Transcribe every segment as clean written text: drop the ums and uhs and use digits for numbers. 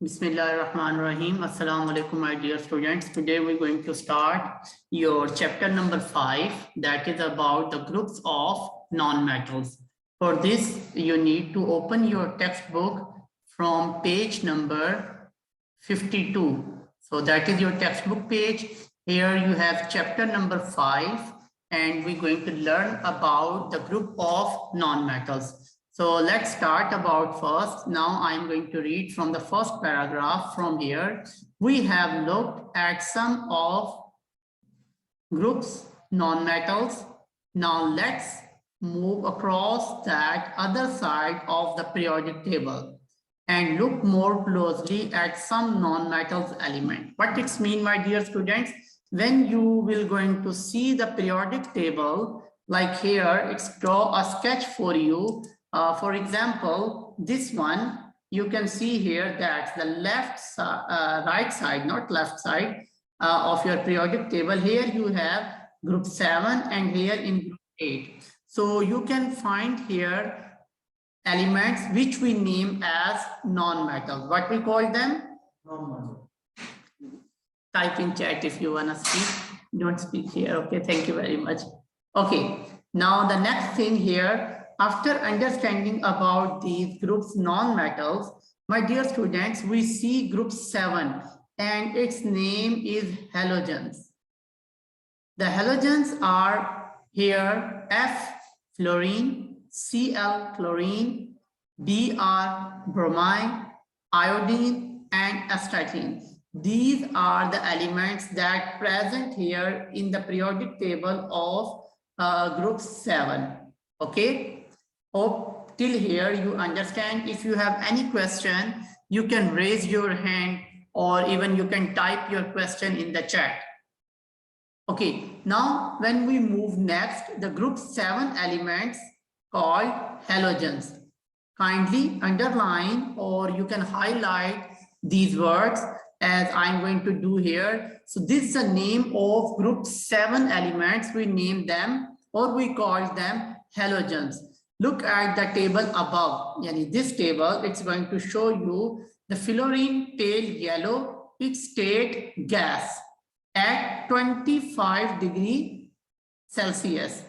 Bismillahirrahmanirrahim. Assalamu alaikum, my dear students. Today we're going to start your chapter number 5, that is about the groups of non-metals. For this, you need to open your textbook from page number 52. So that is your textbook page. Here you have chapter number 5, and we're going to learn about the group of non-metals. So let's start about first. Now I'm going to read from the first paragraph from here. We have looked at some of groups, non-metals. Now let's move across that other side of the periodic table and look more closely at some non-metals element. What it means, my dear students, when you will going to see the periodic table, like here, it's draw a sketch for you. For example, this one, you can see here that the right side, not left side of your periodic table. Here you have group 7 and here in group 8. So you can find here elements which we name as non-metals. What we call them? Non-metal. Type in chat if you want to speak. Don't speak here. Okay, thank you very much. Okay, now the next thing here, after understanding about these groups non-metals, my dear students, we see group 7 and its name is halogens. The halogens are here F fluorine, Cl chlorine, Br bromine, iodine and astatine. These are the elements that present here in the periodic table of group 7. Okay. Hope till here you understand. If you have any question, you can raise your hand or even you can type your question in the chat. Okay, now when we move next, the group 7 elements called halogens. Kindly underline or you can highlight these words as I'm going to do here. So this is the name of group 7 elements. We name them or we call them halogens. Look at the table above. This table, it's going to show you the fluorine pale yellow, its state gas at 25 degrees Celsius.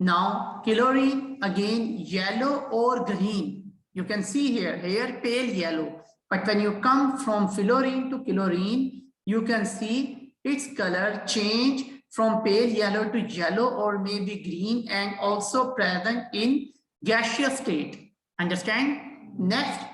Now chlorine again yellow or green. You can see here pale yellow. But when you come from fluorine to chlorine, you can see its color change from pale yellow to yellow or maybe green and also present in gaseous state. Understand? Next,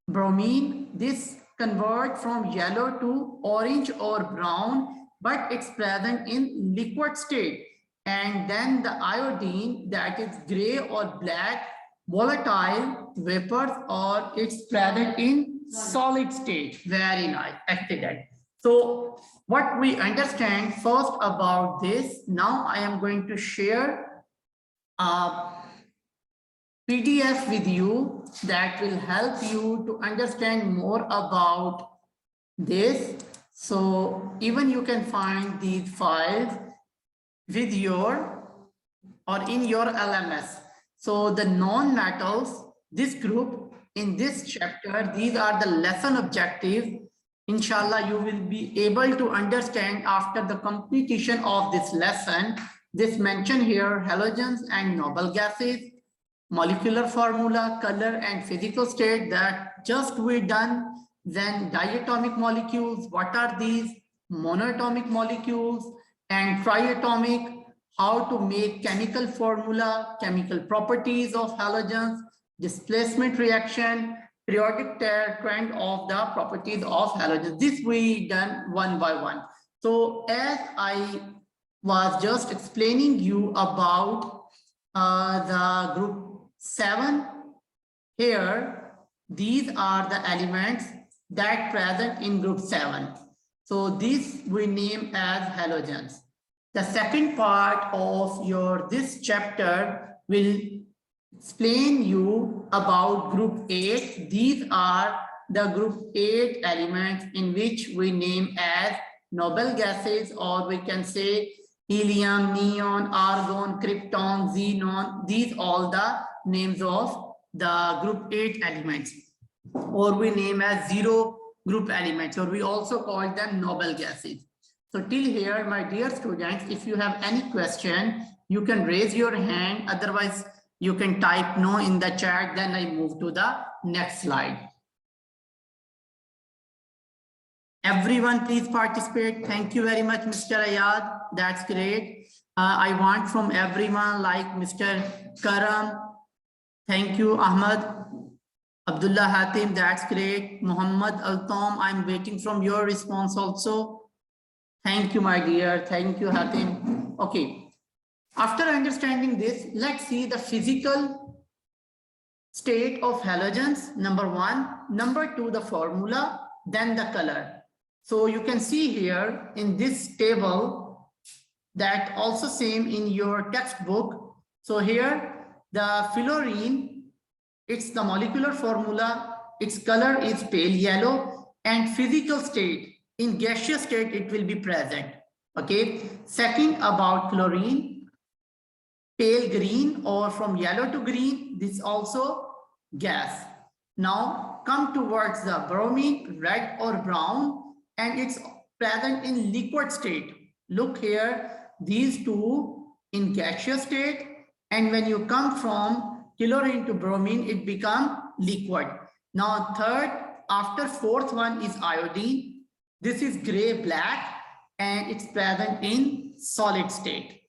bromine. This convert from yellow to orange or brown, but it's present in liquid state. And then the iodine, that is gray or black, volatile vapors, or it's present in solid state. Very nice. Excellent. So what we understand first about this, now I am going to share PDF with you that will help you to understand more about this. So even you can find these files with your or in your LMS. So the non-metals, this group in this chapter, these are the lesson objectives. Inshallah, you will be able to understand after the completion of this lesson. This mention here halogens and noble gases, molecular formula, color and physical state that just we done. Then diatomic molecules, what are these? Monatomic molecules and triatomic, how to make chemical formula, chemical properties of halogens, displacement reaction, periodic trend of the properties of halogens. This we done one by one. So as I was just explaining you about the group 7 here, these are the elements that present in group 7. So this we name as halogens. The second part of this chapter will explain you about group 8. These are the group 8 elements in which we name as noble gases, or we can say helium, neon, argon, krypton, xenon. These all the names of the group 8 elements. or we name as zero group elements, or we also call them noble gases. So till here, my dear students, if you have any question, you can raise your hand. Otherwise, you can type no in the chat. Then I move to the next slide. Everyone, please participate. Thank you very much, Mr. Ayad. That's great. I want from everyone like Mr. Karam. Thank you, Ahmad. Abdullah Hatim, that's great. Muhammad Altom, I'm waiting from your response also. Thank you, my dear. Thank you, Hatim. Okay. After understanding this, let's see the physical state of halogens, number one. Number two, the formula, then the color. So you can see here in this table that also same in your textbook. So here the fluorine, it's the molecular formula, its color is pale yellow, and physical state, in gaseous state it will be present. Okay. Second, about chlorine, pale green or from yellow to green, this also gas. Now come towards the bromine, red or brown, and it's present in liquid state. Look here, these two in gaseous state, and when you come from chlorine to bromine, it becomes liquid. Now third, after fourth one is iodine. This is gray black and it's present in solid state.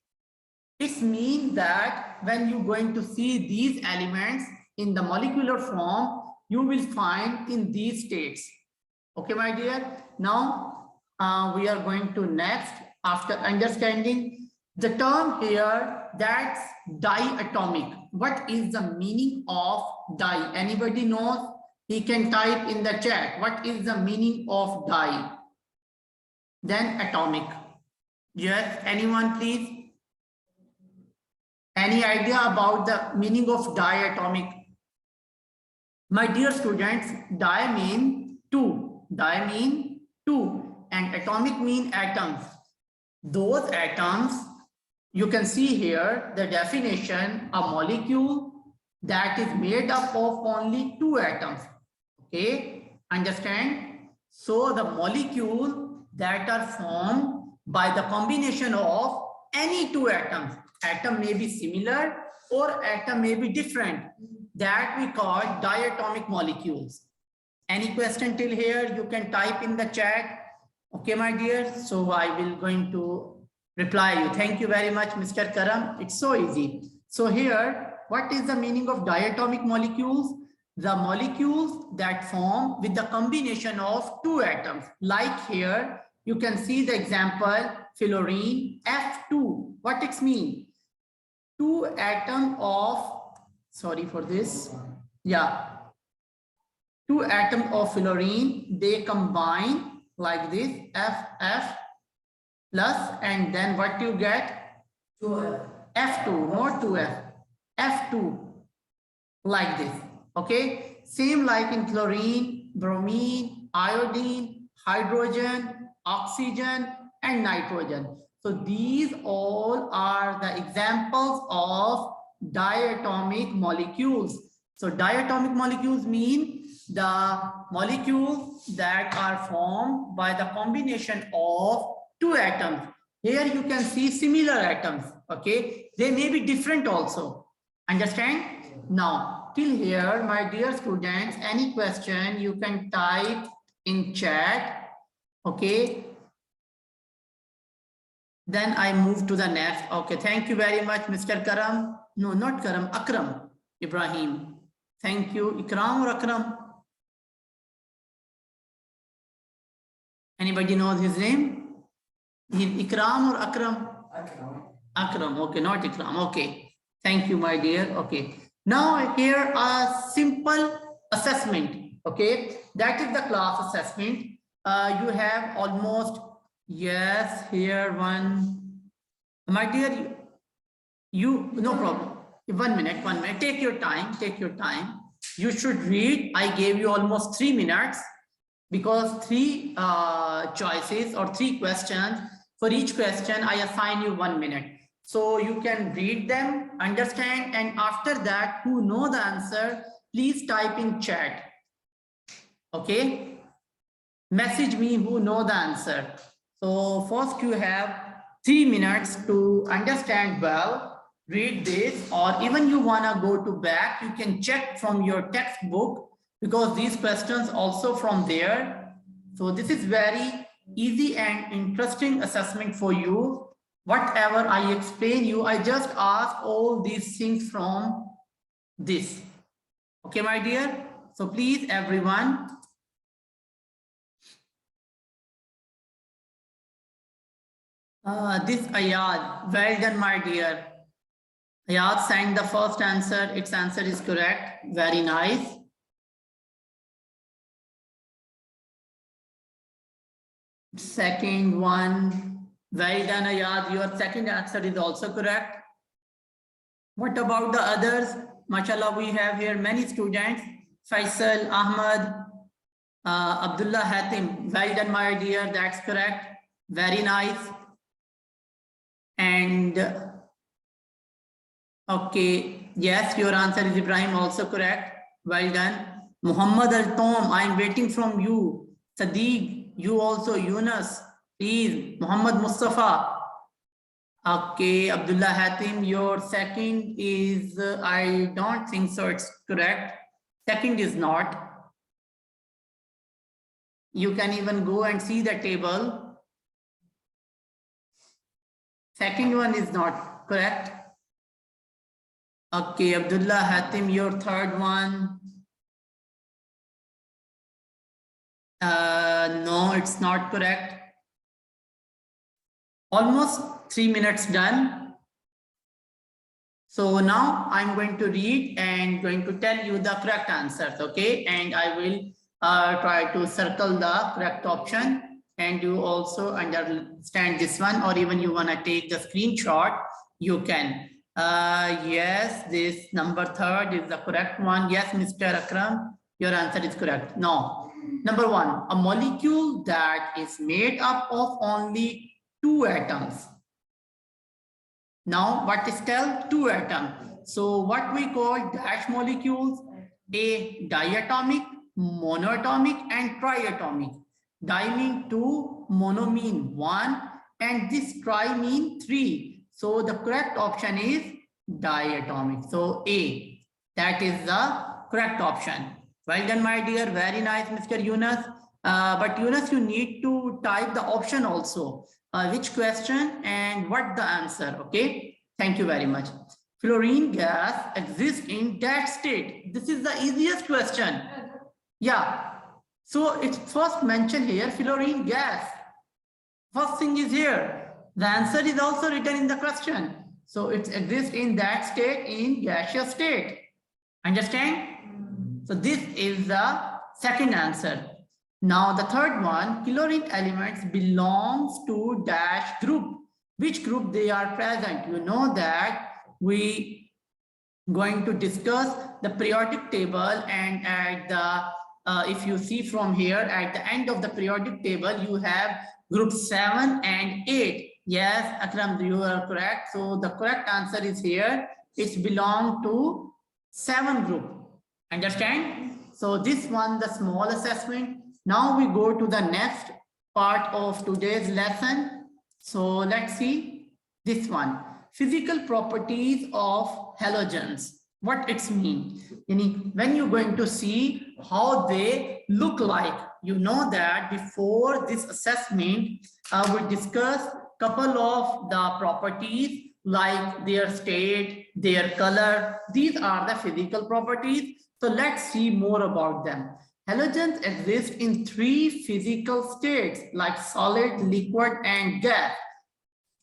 It means that when you're going to see these elements in the molecular form, you will find in these states. Okay, my dear. Now we are going to next, after understanding the term here, that's diatomic. What is the meaning of di? Anybody knows? He can type in the chat. What is the meaning of di? Then atomic. Yes, anyone please? Any idea about the meaning of diatomic? My dear students, di mean two. Di mean two. And atomic mean atoms. Those atoms, you can see here the definition, a molecule that is made up of only two atoms. Okay, understand? So the molecule that are formed by the combination of any two atoms. Atom may be similar or atom may be different. That we call diatomic molecules. Any question till here? You can type in the chat. Okay, my dear. So I will going to reply you. Thank you very much, Mr. Karam. It's so easy. So here, what is the meaning of diatomic molecules? The molecules that form with the combination of two atoms. Like here, you can see the example, fluorine, F2. What it means? Two atom of, sorry for this. Yeah. Two atoms of fluorine, they combine like this, FF plus, and then what you get? 2F. F2, not 2F. F2, like this. Okay. Same like in chlorine, bromine, iodine, hydrogen, oxygen, and nitrogen. So these all are the examples of diatomic molecules. So diatomic molecules mean the molecules that are formed by the combination of two atoms. Here you can see similar atoms. Okay, they may be different also. Understand? Now till here, my dear students, any question you can type in chat. Okay, then I move to the next. Okay, thank you very much, Mr. Karam. No, not Karam, Akram Ibrahim. Thank you. Ikram or Akram? Anybody knows his name? Ikram or Akram? Akram. Akram. Okay, not Ikram. Okay. Thank you, my dear. Okay. Now here a simple assessment. Okay. That is the class assessment. You have almost, yes, here one. My dear, you no problem. 1 minute, 1 minute. Take your time. Take your time. You should read. I gave you almost 3 minutes because 3 choices or 3 questions. For each question, I assign you 1 minute. So you can read them, understand, and after that, who know the answer, please type in chat. Okay, message me who know the answer. So first you have 3 minutes to understand well, read this, or even you want to go to back, you can check from your textbook because these questions also from there. So this is very easy and interesting assessment for you. Whatever I explain you, I just ask all these things from this. Okay, my dear. So please, everyone. This Ayad, well done, my dear. Ayad sang the first answer. Its answer is correct. Very nice. Second one, well done, Ayad. Your second answer is also correct. What about the others? Mashallah, we have here many students. Faisal, Ahmad, Abdullah Hatim. Well done, my dear. That's correct. Very nice. And okay, yes, your answer is Ibrahim, also correct. Well done. Muhammad Al-Tom, I am waiting from you. Sadiq, you also. Yunus, please. Muhammad Mustafa. Okay, Abdullah Hatim, your second is, I don't think so, it's correct. Second is not. You can even go and see the table. Second one is not correct. Okay, Abdullah Hatim, your third one. No, it's not correct. Almost 3 minutes done. So now I'm going to read and going to tell you the correct answers, okay? And I will try to circle the correct option. And you also understand this one, or even you want to take the screenshot, you can. Yes, this number third is the correct one. Yes, Mr. Akram, your answer is correct. No. Number one, a molecule that is made up of only 2 atoms. Now, what is tell? 2 atoms. So what we call dash molecules? A, diatomic, monoatomic, and triatomic. Di mean 2, mono mean 1, and this tri mean 3. So the correct option is diatomic. So A, that is the correct option. Well done, my dear. Very nice, Mr. Yunus. But Yunus, you need to type the option also. Which question and what the answer, okay? Thank you very much. Fluorine gas exists in that state. This is the easiest question. Yeah. So it's first mentioned here, fluorine gas. First thing is here. The answer is also written in the question. So it exists in that state, in gaseous state. Understand? So this is the second answer. Now the third one, chlorine elements belongs to dash group. Which group they are present? You know that we going to discuss the periodic table, and at the if you see from here at the end of the periodic table, you have group 7 and 8. Yes, Akram, you are correct. So the correct answer is here. It's belong to 7 group. Understand? So this one, the small assessment. Now we go to the next part of today's lesson. So let's see this one. Physical properties of halogens. What it's mean? When you're going to see how they look like, you know that before this assessment, we discuss couple of the properties like their state, their color. These are the physical properties. So let's see more about them. Halogens exist in 3 physical states like solid, liquid, and gas.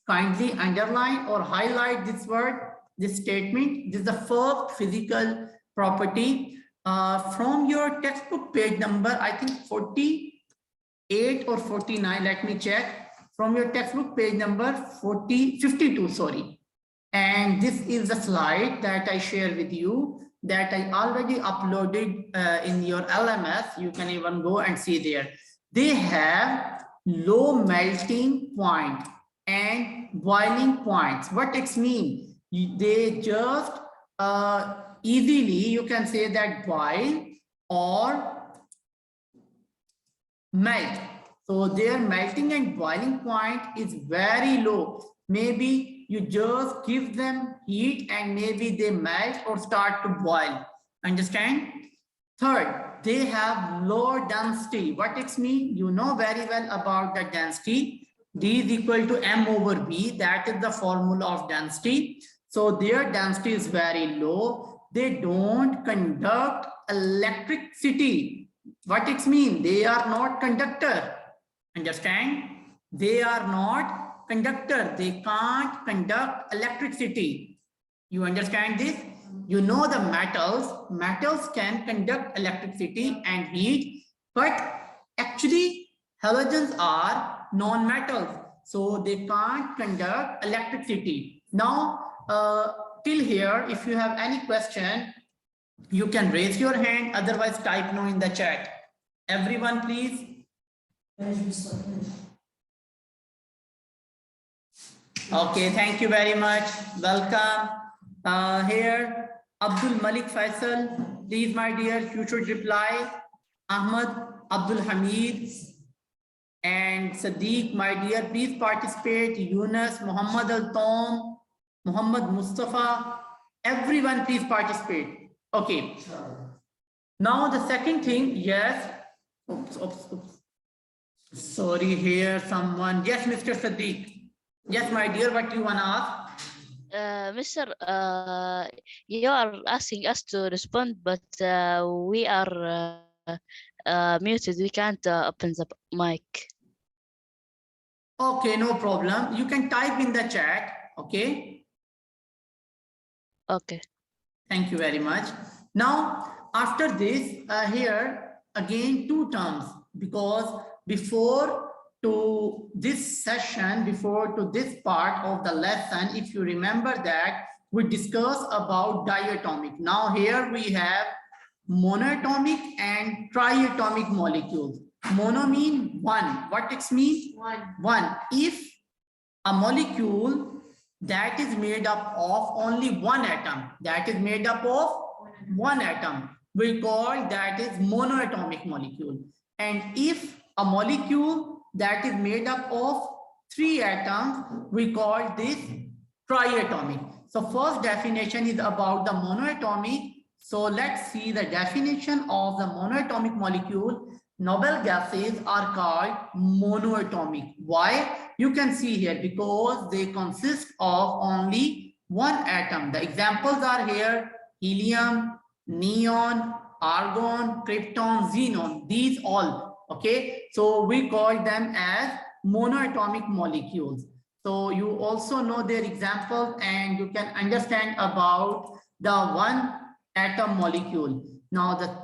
Kindly underline or highlight this word, this statement. This is the first physical property. From your textbook page number, I think 48 or 49, let me check. From your textbook page number 52, sorry. And this is the slide that I share with you that I already uploaded in your LMS. You can even go and see there. They have low melting point and boiling points. What it means? They just easily, you can say that boil or melt. So their melting and boiling point is very low. Maybe you just give them heat and maybe they melt or start to boil. Understand? Third, they have low density. What it means? You know very well about the density. D is equal to M over B. That is the formula of density. So their density is very low. They don't conduct electricity. What it means? They are not conductor. Understand? They are not conductor. They can't conduct electricity. You understand this? You know the metals can conduct electricity and heat, but actually halogens are non-metals, so they can't conduct electricity. Now, till here, if you have any question, you can raise your hand, otherwise type no in the chat. Everyone, please. Okay, thank you very much. Welcome. Here, Abdul Malik Faisal, please, my dear, you should reply. Ahmad, Abdul Hamid, and Sadiq, my dear, please participate. Yunus, Muhammad Al-Tom, Muhammad Mustafa, everyone, please participate. Okay. Now the second thing, yes. Oops. Sorry, here someone. Yes, Mr. Sadiq. Yes, my dear, what you want to ask? Mr. You are asking us to respond, but we are muted. We can't open the mic. Okay, no problem. You can type in the chat. Okay. Okay. Thank you very much. Now, after this, here again 2 terms, because before to this session, before to this part of the lesson, if you remember that we discussed about diatomic. Now here we have monoatomic and triatomic molecules. Mono mean one. What it means? One. If a molecule that is made up of only one atom, we call that is monoatomic molecule. And if a molecule that is made up of 3 atoms, we call this triatomic. So first definition is about the monoatomic. So let's see the definition of the monoatomic molecule. Noble gases are called monoatomic. Why? You can see here, because they consist of only one atom. The examples are here: helium, neon, argon, krypton, xenon. These all. Okay, so we call them as monoatomic molecules. So you also know their examples and you can understand about the one atom molecule. Now the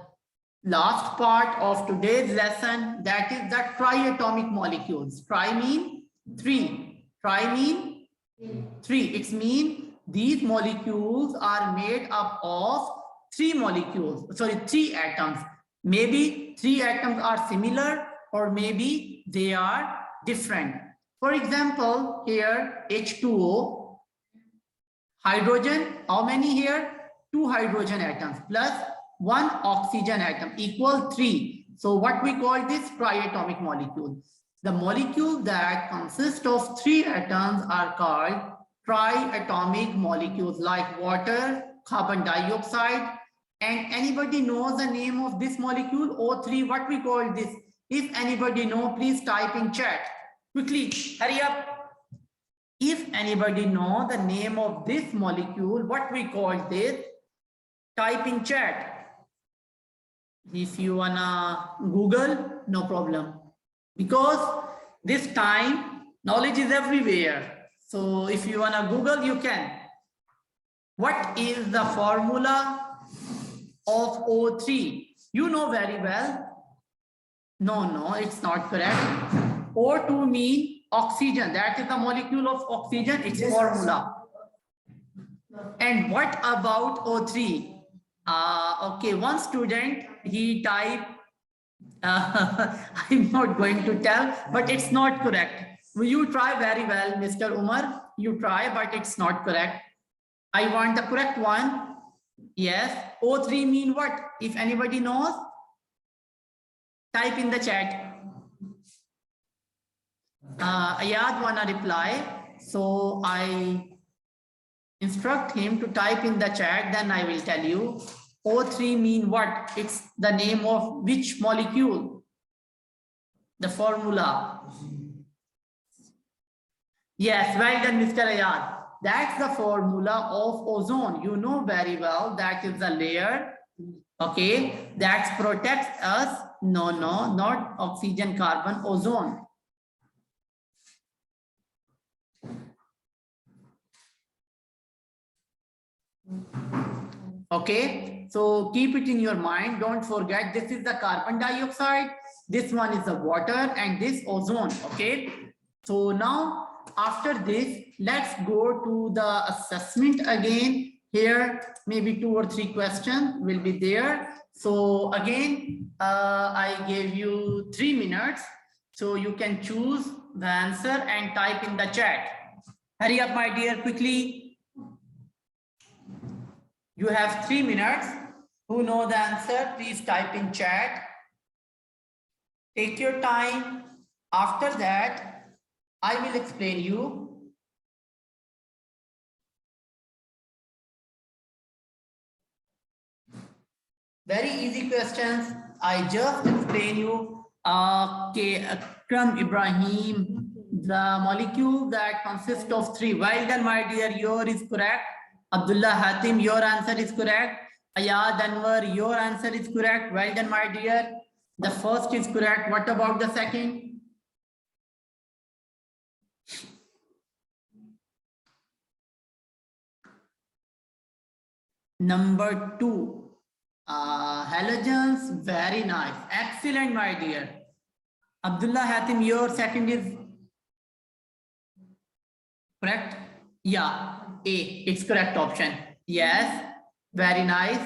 last part of today's lesson, that is the triatomic molecules. Tri mean 3. Tri mean 3. It means these molecules are made up of 3 atoms. Maybe 3 atoms are similar or maybe they are different. For example, here H2O, hydrogen, how many here? 2 hydrogen atoms plus 1 oxygen atom equal 3. So what we call this triatomic molecule. The molecule that consists of 3 atoms are called triatomic molecules, like water, carbon dioxide. And anybody knows the name of this molecule, O3, what we call this? If anybody know, please type in chat. Quickly, hurry up. If anybody know the name of this molecule, what we call this, type in chat. If you wanna Google, no problem. Because this time, knowledge is everywhere. So if you wanna Google, you can. What is the formula of O3? You know very well. No, it's not correct. O2 means oxygen. That is the molecule of oxygen. Its formula. And what about O3? Okay, one student, he typed, I'm not going to tell, but it's not correct. You try very well, Mr. Umar. You try, but it's not correct. I want the correct one. Yes, O3 mean what? If anybody knows, type in the chat. Ayad wanna reply, so I instruct him to type in the chat, then I will tell you. O3 mean what? It's the name of which molecule? The formula. Yes, well done, Mr. Ayad. That's the formula of ozone. You know very well that is the layer, okay, that protects us. No, not oxygen, carbon, ozone. Okay, so keep it in your mind. Don't forget, this is the carbon dioxide, this one is the water, and this ozone. Okay, so now after this, let's go to the assessment again. Here, maybe 2 or 3 questions will be there. So again, I gave you 3 minutes, so you can choose the answer and type in the chat. Hurry up, my dear, quickly. You have 3 minutes. Who know the answer, please type in chat. Take your time. After that, I will explain you. Very easy questions. I just explain you. Okay, Akram Ibrahim, the molecule that consists of 3. Well done, my dear. Your is correct. Abdullah Hatim, your answer is correct. Ayad Anwar, your answer is correct. Well done, my dear. The first is correct. What about the second? Number 2. Halogens, very nice. Excellent, my dear. Abdullah Hatim, your second is correct? Yeah, A, it's correct option. Yes, very nice.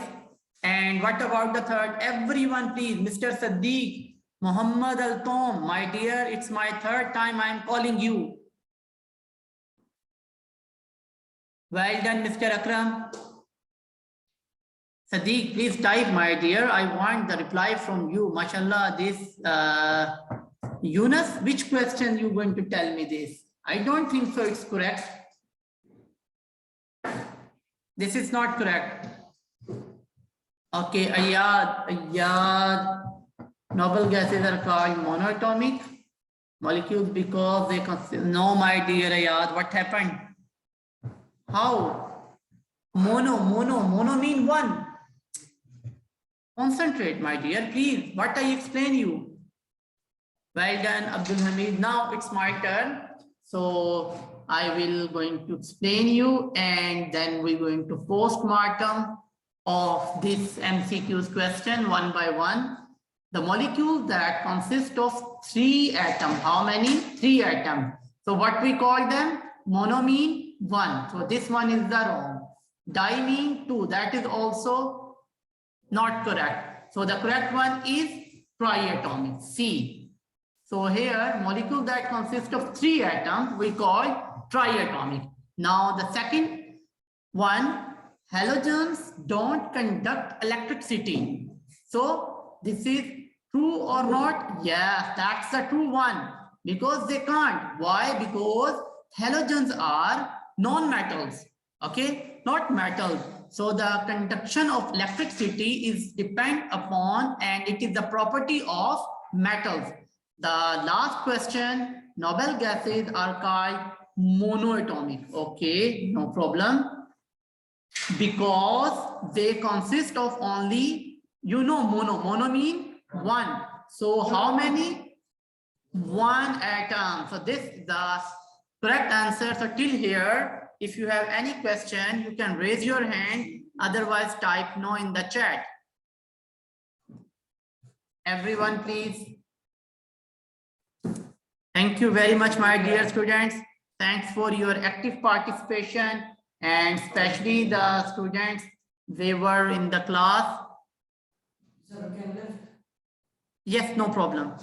And what about the third? Everyone, please. Mr. Saddiq, Muhammad Al-Tom, my dear, it's my 3rd time I'm calling you. Well done, Mr. Akram. Sadiq, please type, my dear. I want the reply from you. MashaAllah, this Yunus, which question you going to tell me this? I don't think so it's correct. This is not correct. Okay, Ayad. Noble gases are called monoatomic molecules because they consist. No, my dear Ayad, what happened? How? Mono mean 1. Concentrate, my dear, please. What I explain you? Well done, Abdul Hamid. Now it's my turn. So I will going to explain you, and then we're going to post-mortem of this MCQ's question one by one. The molecule that consists of 3 atoms. How many? 3 atoms. So what we call them? Monoamine 1. So this one is the wrong. Diamine 2. That is also not correct. So the correct one is triatomic, C. So here, molecule that consists of 3 atoms, we call triatomic. Now the second one, halogens don't conduct electricity. So this is true or not? Yes, that's the true one, because they can't. Why? Because halogens are non-metals, okay, not metals. So the conduction of electricity is depend upon, and it is the property of metals. The last question, noble gases are called monoatomic. Okay, no problem. Because they consist of only, mono mean 1. So how many? 1 atom. So this is the correct answer. So till here, if you have any question, you can raise your hand. Otherwise, type no in the chat. Everyone, please. Thank you very much, my dear students. Thanks for your active participation, and especially the students, they were in the class. Yes, no problem.